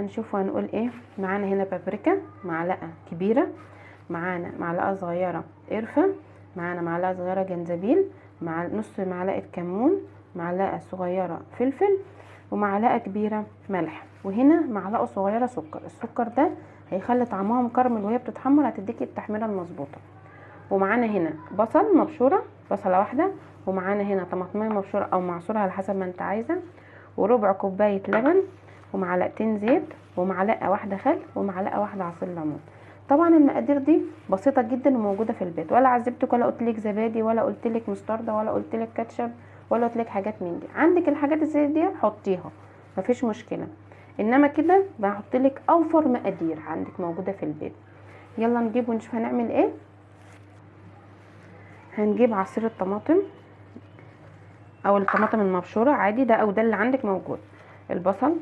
هنشوف وهنقول ايه. معانا هنا بابريكا معلقه كبيره، معانا معلقه صغيره قرفه، معانا معلقه صغيره جنزبيل، مع نص معلقه كمون، معلقه صغيره فلفل، ومعلقه كبيره ملح، وهنا معلقه صغيره سكر. السكر ده هيخلي طعمها مكرمل وهي بتتحمر، هتديكي التحميره المظبوطه. ومعانا هنا بصل مبشوره، بصله واحده، ومعانا هنا طماطميه مبشوره او معصوره على حسب ما انت عايزه، وربع كوبايه لبن، ومعلقتين زيت، ومعلقه واحده خل، ومعلقه واحده عصير ليمون. طبعا المقادير دي بسيطه جدا وموجوده في البيت، ولا عذبتك ولا قلتلك زبادي ولا قلتلك مستردة ولا قلتلك كاتشب ولا قلتلك حاجات من دي. عندك الحاجات زي دي حطيها مفيش مشكله، انما كده بحطلك اوفر مقادير عندك موجوده في البيت. يلا نجيب ونشوف هنعمل ايه. هنجيب عصير الطماطم او الطماطم المبشوره عادي، ده او ده اللي عندك موجود، البصل